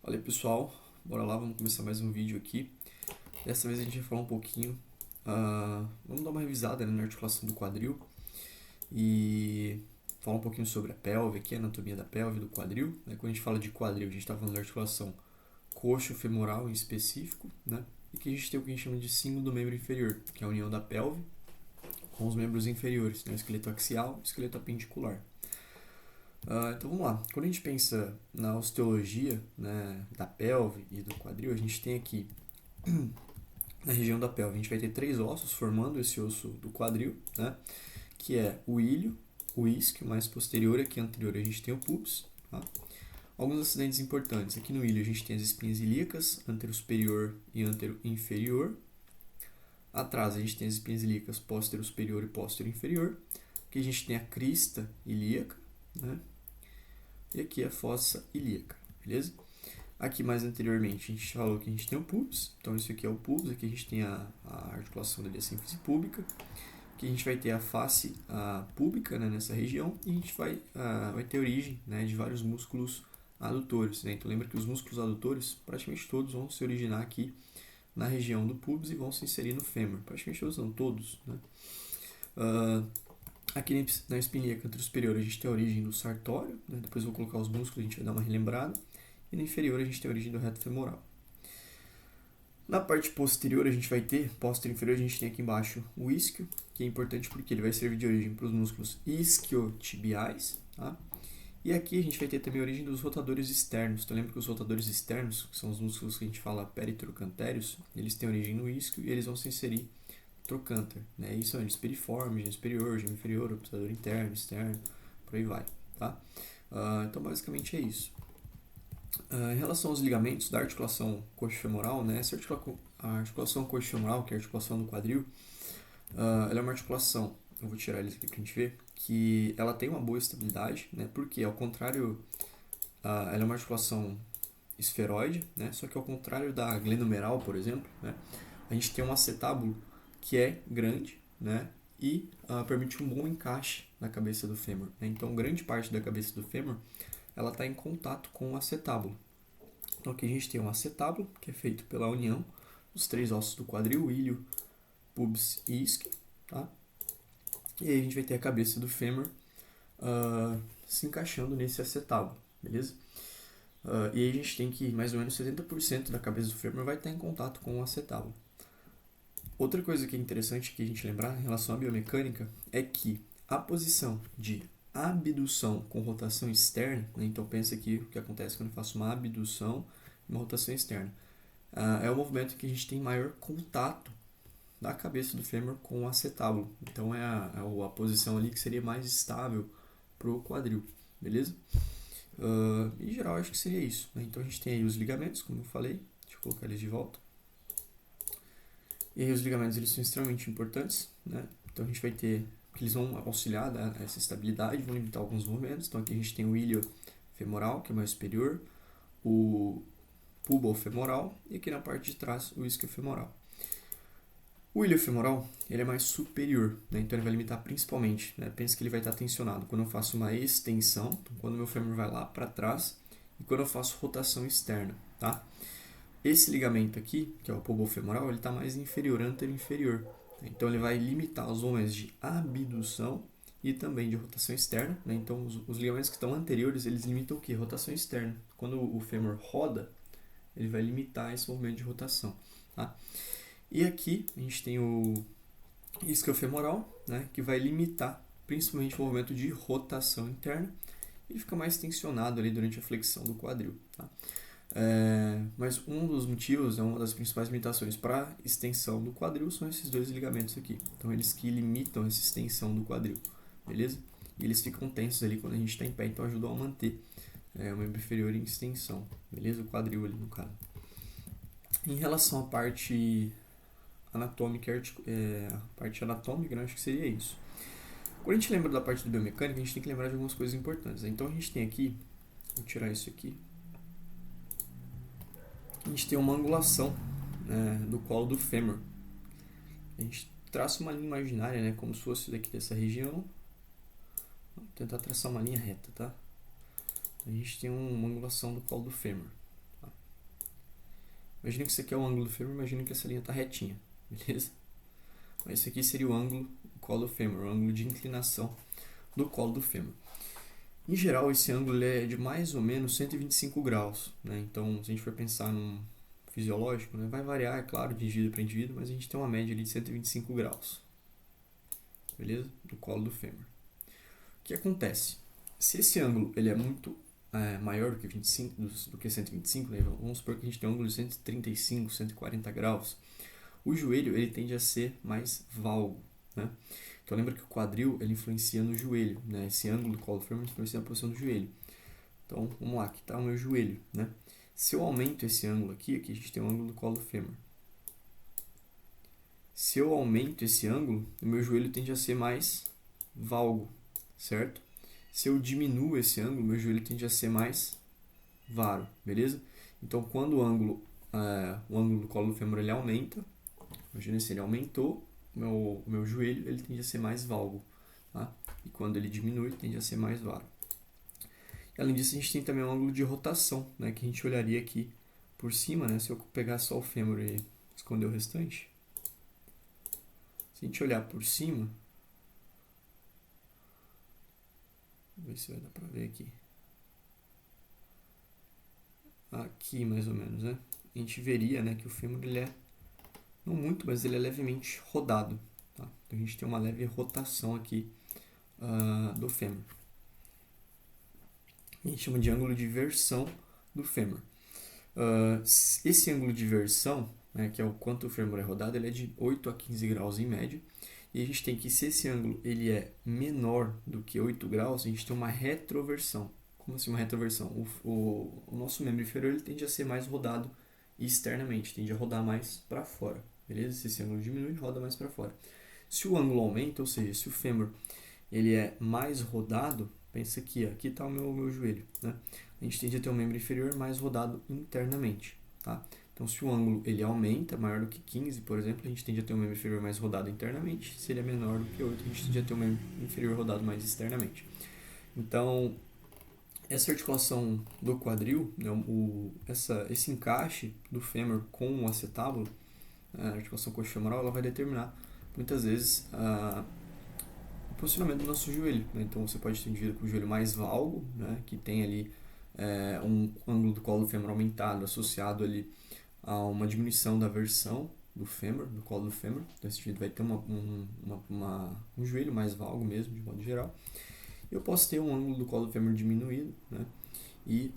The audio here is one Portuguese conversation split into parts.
Fala aí pessoal, bora lá, vamos começar mais um vídeo aqui. Dessa vez a gente vai falar um pouquinho, vamos dar uma revisada, né, na articulação do quadril e falar um pouquinho sobre a pelve aqui, a anatomia da pelve, do quadril. Né? Quando a gente fala de quadril, a gente está falando da articulação coxo-femoral em específico, né? E que a gente tem o que a gente chama de símbolo do membro inferior, que é a união da pelve com os membros inferiores, né? O esqueleto axial e o esqueleto apendicular. Então vamos lá, quando a gente pensa na osteologia, né, da pelve e do quadril, a gente tem aqui na região da pelve, a gente vai ter três ossos formando esse osso do quadril, né, que é o ilho, o isquio mais posterior, aqui anterior a gente tem o pubis. Tá? Alguns acidentes importantes, aqui no ilho a gente tem as espinhas ilíacas, antero-superior e antero-inferior. Atrás a gente tem as espinhas ilíacas póstero-superior e póstero-inferior. Aqui a gente tem a crista ilíaca, né? E aqui a fossa ilíaca, beleza? Aqui mais anteriormente a gente falou que a gente tem o pubis, então isso aqui é o pubis, aqui a gente tem a articulação da síntese púbica, aqui a gente vai ter a face púbica, né, nessa região, e a gente vai ter origem, né, de vários músculos adutores, né? Então lembra que os músculos adutores, praticamente todos vão se originar aqui na região do pubis e vão se inserir no fêmur, praticamente todos não, todos, né? Aqui na espinha ilíaca superior a gente tem a origem do sartório, né? Depois eu vou colocar os músculos, a gente vai dar uma relembrada. E na inferior a gente tem a origem do reto femoral. Na parte posterior a gente vai ter, posterior inferior a gente tem aqui embaixo o isquio, que é importante porque ele vai servir de origem para os músculos isquiotibiais, tá? E aqui a gente vai ter também a origem dos rotadores externos. Então lembra que os rotadores externos, que são os músculos que a gente fala peritrocantérios, eles têm origem no isquio e eles vão se inserir trocânter, né? Isso é o piriforme, gênio superior, gênio inferior, obturador interno, externo, por aí vai, tá? Então basicamente é isso. Em relação aos ligamentos da articulação coxofemoral, né? A articulação coxofemoral, que é a articulação do quadril, ela é uma articulação, eu vou tirar eles aqui pra gente ver, que ela tem uma boa estabilidade, né? Porque ao contrário, ela é uma articulação esferoide, né? Só que ao contrário da glenomeral, por exemplo, né? A gente tem um acetábulo que é grande, né? E permite um bom encaixe na cabeça do fêmur. Né? Então, grande parte da cabeça do fêmur ela está em contato com o acetábulo. Então, aqui a gente tem um acetábulo, que é feito pela união dos três ossos do quadril, ilho, pubis e isquio. Tá? E aí a gente vai ter a cabeça do fêmur se encaixando nesse acetábulo, beleza? E aí a gente tem que mais ou menos 70% da cabeça do fêmur vai estar em contato com o acetábulo. Outra coisa que é interessante que a gente lembrar em relação à biomecânica é que a posição de abdução com rotação externa, né? Então pensa aqui o que acontece quando eu faço uma abdução e uma rotação externa. É o movimento que a gente tem maior contato da cabeça do fêmur com o acetábulo. Então é a posição ali que seria mais estável para o quadril, beleza? Em geral acho que seria isso. Né? Então a gente tem aí os ligamentos, como eu falei, deixa eu colocar eles de volta. E aí os ligamentos eles são extremamente importantes, né? Então a gente vai ter que eles vão auxiliar essa estabilidade, vão limitar alguns movimentos. Então aqui a gente tem o ilho femoral, que é mais superior, o pubofemoral e aqui na parte de trás o isquiofemoral. O ilho femoral ele é mais superior, né? Então ele vai limitar principalmente, né? Pensa que ele vai estar tensionado quando eu faço uma extensão, então quando o meu fêmur vai lá para trás e quando eu faço rotação externa, tá? Esse ligamento aqui, que é o pubofemoral, ele está mais inferior, antero-inferior. Então ele vai limitar os movimentos de abdução e também de rotação externa. Né? Então os ligamentos que estão anteriores, eles limitam o quê? Rotação externa. Quando o fêmur roda, ele vai limitar esse movimento de rotação. Tá? E aqui a gente tem o isquiofemoral, né? Que vai limitar principalmente o movimento de rotação interna e fica mais tensionado ali durante a flexão do quadril. Tá? Mas um dos motivos, uma das principais limitações para a extensão do quadril são esses dois ligamentos aqui. Então, eles que limitam essa extensão do quadril, beleza? E eles ficam tensos ali quando a gente está em pé, então ajudam a manter o membro inferior em extensão, beleza? O quadril ali no caso. Em relação à parte anatômica, né, acho que seria isso. Quando a gente lembra da parte do biomecânica, a gente tem que lembrar de algumas coisas importantes. Então, a gente tem aqui, vou tirar isso aqui, a gente tem uma angulação, né, do colo do fêmur. A gente traça uma linha imaginária, né, como se fosse daqui dessa região. Vou tentar traçar uma linha reta, tá? A gente tem uma angulação do colo do fêmur. Tá? Imagina que isso aqui é o ângulo do fêmur, imagina que essa linha está retinha, beleza? Mas esse aqui seria o ângulo do colo do fêmur, o ângulo de inclinação do colo do fêmur. Em geral, esse ângulo é de mais ou menos 125 graus, né? Então, se a gente for pensar num fisiológico, né, vai variar, é claro, de indivíduo para indivíduo, mas a gente tem uma média ali de 125 graus, beleza? Do colo do fêmur. O que acontece? Se esse ângulo ele é muito maior do que 25, do que 125, né? Vamos supor que a gente tem um ângulo de 135, 140 graus, o joelho ele tende a ser mais valgo, né? Então lembra que o quadril ele influencia no joelho, né? Esse ângulo do colo do fêmur influencia na posição do joelho. Então vamos lá, aqui está o meu joelho, né? Se eu aumento esse ângulo aqui a gente tem o ângulo do colo do fêmur. Se eu aumento esse ângulo, o meu joelho tende a ser mais valgo, certo? Se eu diminuo esse ângulo, meu joelho tende a ser mais varo, beleza? Então quando o ângulo do colo do fêmur ele aumenta, imagina se ele aumentou, o meu joelho ele tende a ser mais valgo, tá? E quando ele diminui, tende a ser mais varo. E, além disso, a gente tem também um ângulo de rotação, né? Que a gente olharia aqui por cima, né? Se eu pegar só o fêmur e esconder o restante, se a gente olhar por cima, vamos ver se vai dar pra ver aqui. Aqui, mais ou menos, né? A gente veria, né, que o fêmur ele é, não muito, mas ele é levemente rodado, tá? Então a gente tem uma leve rotação aqui do fêmur. A gente chama de ângulo de versão do fêmur. Esse ângulo de versão, né, que é o quanto o fêmur é rodado, ele é de 8 a 15 graus em média. E a gente tem que, se esse ângulo ele é menor do que 8 graus, a gente tem uma retroversão. Como assim uma retroversão? O nosso membro inferior ele tende a ser mais rodado externamente, tende a rodar mais para fora. Beleza? Se esse ângulo diminui, roda mais para fora. Se o ângulo aumenta, ou seja, se o fêmur ele é mais rodado, pensa aqui, ó, aqui está o meu joelho, né? A gente tende a ter um membro inferior mais rodado internamente, tá? Então, se o ângulo ele aumenta, maior do que 15, por exemplo, a gente tende a ter um membro inferior mais rodado internamente. Se ele é menor do que 8, a gente tende a ter um membro inferior rodado mais externamente. Então, essa articulação do quadril, né, esse encaixe do fêmur com o acetábulo, a articulação coxofemoral, ela vai determinar, muitas vezes, o posicionamento do nosso joelho, né? Então, você pode ter um indivíduo com o joelho mais valgo, né, que tem ali um ângulo do colo do fêmur aumentado, associado ali a uma diminuição da versão do fêmur, do colo do fêmur. Então, esse indivíduo vai ter um joelho mais valgo mesmo, de modo geral. Eu posso ter um ângulo do colo do fêmur diminuído, né? E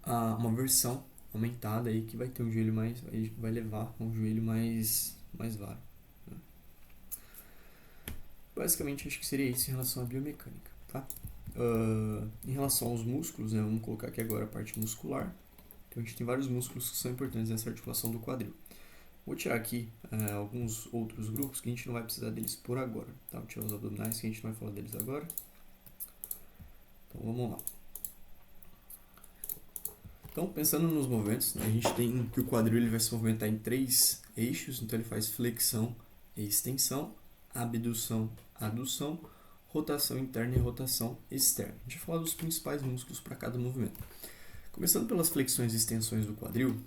uma versão aumentada aí que vai ter um joelho mais, vai levar a um joelho mais varo, né? Basicamente, acho que seria isso em relação à biomecânica, tá? Em relação aos músculos, né? Vamos colocar aqui agora a parte muscular. Então, a gente tem vários músculos que são importantes nessa articulação do quadril. Vou tirar aqui alguns outros grupos que a gente não vai precisar deles por agora, tá? Vou tirar os abdominais que a gente não vai falar deles agora. Então, vamos lá. Então, pensando nos movimentos, né, a gente tem que o quadril ele vai se movimentar em 3 eixos. Então, ele faz flexão e extensão, abdução, adução, rotação interna e rotação externa. A gente vai falar dos principais músculos para cada movimento. Começando pelas flexões e extensões do quadril,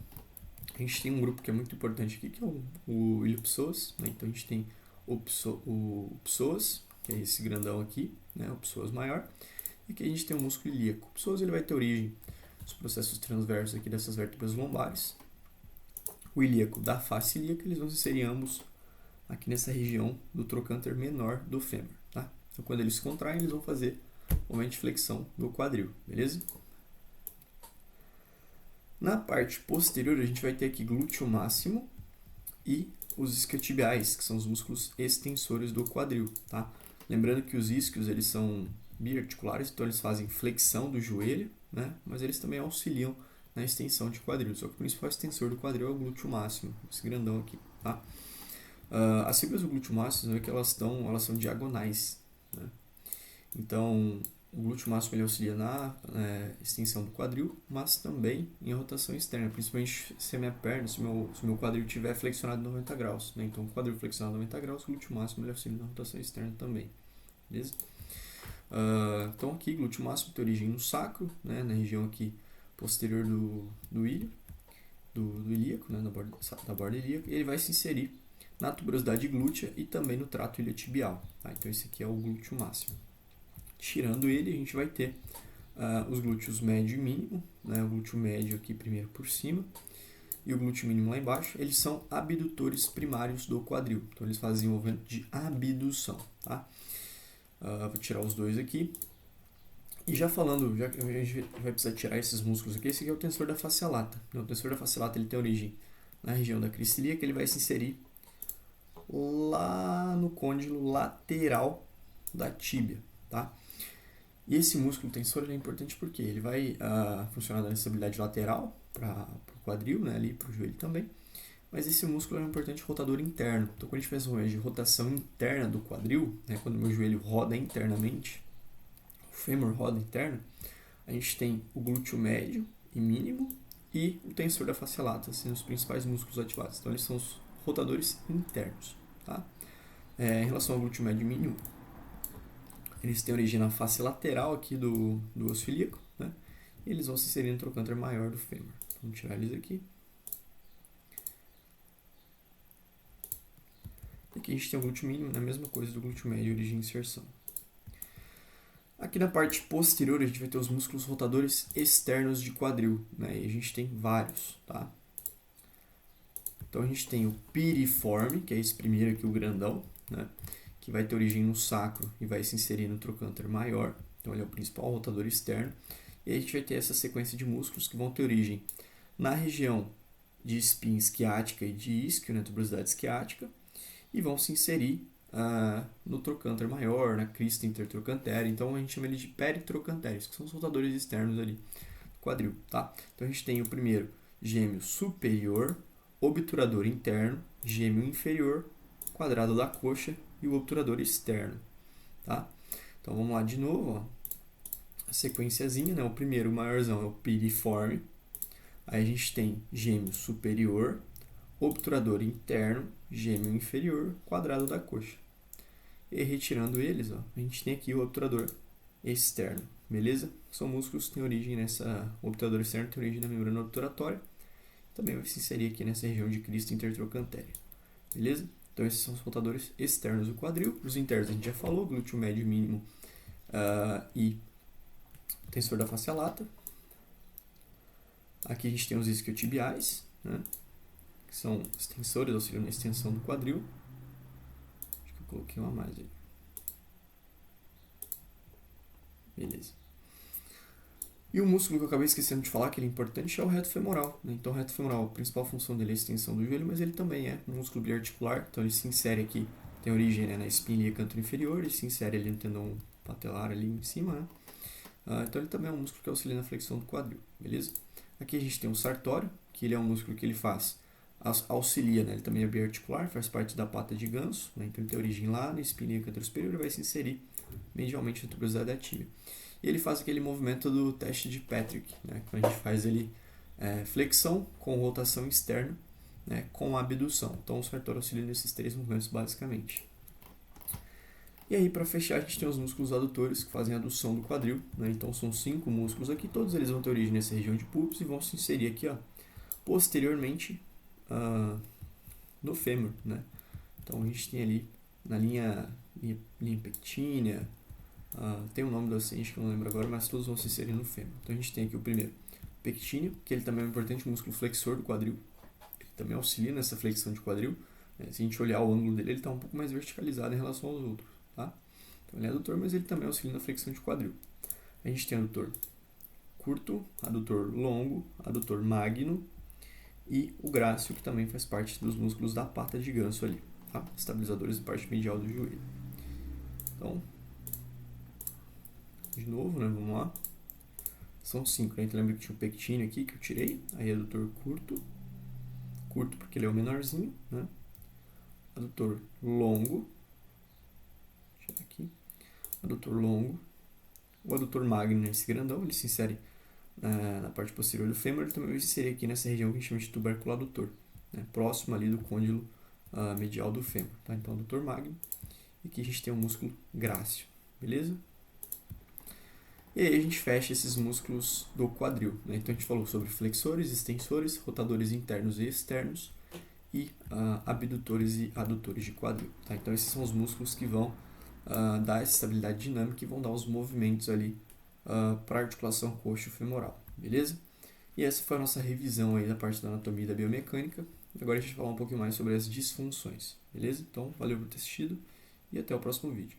a gente tem um grupo que é muito importante aqui, que é o iliopsoas, né? Então a gente tem o psoas, que é esse grandão aqui, né? O psoas maior, e aqui a gente tem o músculo ilíaco. O psoas ele vai ter origem nos processos transversos aqui dessas vértebras lombares. O ilíaco da face ilíaca, eles vão se inserir ambos aqui nessa região do trocânter menor do fêmur, tá? Então quando eles se contraem, eles vão fazer o movimento de flexão do quadril, beleza? Na parte posterior, a gente vai ter aqui glúteo máximo e os isquiotibiais, que são os músculos extensores do quadril, tá? Lembrando que os isquios, eles são biarticulares, então eles fazem flexão do joelho, né? Mas eles também auxiliam na extensão de quadril. Só que o principal extensor do quadril é o glúteo máximo, esse grandão aqui, tá? As fibras do glúteo máximo é que elas são diagonais, né? Então, o glúteo máximo ele auxilia na extensão do quadril, mas também em rotação externa, principalmente se a minha perna, se o meu quadril estiver flexionado 90 graus, né? Então, o quadril flexionado 90 graus, o glúteo máximo ele auxilia na rotação externa também, beleza? Então, aqui, glúteo máximo tem origem no sacro, né? Na região aqui posterior do ilho, do ilíaco, né, da borda ilíaca, e ele vai se inserir na tuberosidade glútea e também no trato iliotibial. Tá? Então esse aqui é o glúteo máximo. Tirando ele, a gente vai ter os glúteos médio e mínimo, né, o glúteo médio aqui primeiro por cima, e o glúteo mínimo lá embaixo. Eles são abdutores primários do quadril, então eles fazem o movimento de abdução. Tá? Vou tirar os dois aqui. E já falando, já que a gente vai precisar tirar esses músculos aqui, esse aqui é o tensor da fascia lata. O tensor da fascia lata ele tem origem na região da crista ilíaca, ele vai se inserir lá no côndilo lateral da tíbia, tá? E esse músculo tensor ele é importante porque ele vai funcionar dando estabilidade lateral para o quadril, né, ali para o joelho também. Mas esse músculo é um importante rotador interno. Então, quando a gente pensa em rotação interna do quadril, né, quando o meu joelho roda internamente, o fêmur roda interno, a gente tem o glúteo médio e mínimo e o tensor da fascia lata sendo os principais músculos ativados. Então, eles são os rotadores internos. Tá? Em relação ao glúteo médio e mínimo, eles têm origem na face lateral aqui do osso ilíaco, né? E eles vão se inserir no trocânter maior do fêmur. Vamos tirar eles aqui. Aqui a gente tem o glúteo mínimo, a mesma coisa do glúteo médio, origem e inserção. Aqui na parte posterior a gente vai ter os músculos rotadores externos de quadril, né? E a gente tem vários, tá? Então a gente tem o piriforme, que é esse primeiro aqui, o grandão, né? Que vai ter origem no sacro e vai se inserir no trocânter maior. Então ele é o principal rotador externo. E aí a gente vai ter essa sequência de músculos que vão ter origem na região de espinha isquiática e de isquio, né, tuberosidade isquiática, e vão se inserir no trocânter maior, na crista intertrochantéria. Então a gente chama ele de peritrochantéreos, que são os rotadores externos ali do quadril, tá? Então a gente tem o primeiro gêmeo superior, obturador interno, gêmeo inferior, quadrado da coxa e o obturador externo, tá? Então vamos lá de novo, ó. A sequenciazinha, né? O primeiro, o maiorzão, é o piriforme. Aí a gente tem gêmeo superior, obturador interno, gêmeo inferior, quadrado da coxa. E retirando eles, ó, a gente tem aqui o obturador externo, beleza? São músculos que têm origem nessa... O obturador externo tem origem na membrana obturatória. Também vai se inserir aqui nessa região de crista intertrochantéria, beleza? Então esses são os rotadores externos do quadril. Os internos a gente já falou, glúteo médio mínimo e tensor da fascia lata. Aqui a gente tem os isquiotibiais, né? Que são os tensores, auxiliam na extensão do quadril. Acho que eu coloquei uma a mais aí. Beleza. E o músculo que eu acabei esquecendo de falar, que ele é importante, é o reto femoral, né? Então o reto femoral, a principal função dele é a extensão do joelho, mas ele também é um músculo biarticular, então ele se insere aqui, tem origem, né, na espinha ilíaca anterior, ele se insere ali no tendão patelar ali em cima, né? Então ele também é um músculo que auxilia na flexão do quadril, beleza? Aqui a gente tem o sartório, que ele é um músculo que ele auxilia, né? Ele também é biarticular, faz parte da pata de ganso, né? Então ele tem origem lá na espinha ilíaca superior e vai se inserir medialmente na tuberosidade da tíbia. E ele faz aquele movimento do teste de Patrick, né? Quando a gente faz ele flexão com rotação externa, né? Com abdução. Então o sartório auxilia nesses três movimentos basicamente. E aí, para fechar, a gente tem os músculos adutores que fazem a adução do quadril, né? Então são 5 músculos aqui, todos eles vão ter origem nessa região de pubis e vão se inserir aqui, ó, posteriormente no fêmur, né? Então a gente tem ali na linha pectínea, tem um nome do ascendente que eu não lembro agora, mas todos vão se inserir no fêmur. Então a gente tem aqui o primeiro, pectíneo, que ele também é um importante músculo flexor do quadril, ele também auxilia nessa flexão de quadril, né? Se a gente olhar o ângulo dele, ele está um pouco mais verticalizado em relação aos outros, tá? Então ele é adutor, mas ele também auxilia na flexão de quadril. A gente tem adutor curto, adutor longo, adutor magno e o grácil, que também faz parte dos músculos da pata de ganso ali, tá? Estabilizadores da parte medial do joelho. Então, de novo, né? Vamos lá. São 5, né? Então lembra que tinha o pectíneo aqui que eu tirei, aí adutor curto porque ele é o menorzinho, né? Adutor longo, deixa eu tirar aqui, adutor longo, o adutor magno, esse grandão, ele se insere na parte posterior do fêmur, ele também vai se inserir aqui nessa região que a gente chama de tuberculo adutor, né? Próximo ali do côndilo medial do fêmur, tá? Então adutor magno, e aqui a gente tem o músculo grácil, beleza? E aí a gente fecha esses músculos do quadril, né? Então a gente falou sobre flexores, extensores, rotadores internos e externos e abdutores e adutores de quadril, tá? Então esses são os músculos que vão dar essa estabilidade dinâmica e vão dar os movimentos ali para a articulação coxo-femoral, beleza? E essa foi a nossa revisão aí da parte da anatomia e da biomecânica. Agora a gente vai falar um pouquinho mais sobre as disfunções, beleza? Então, valeu por ter assistido e até o próximo vídeo.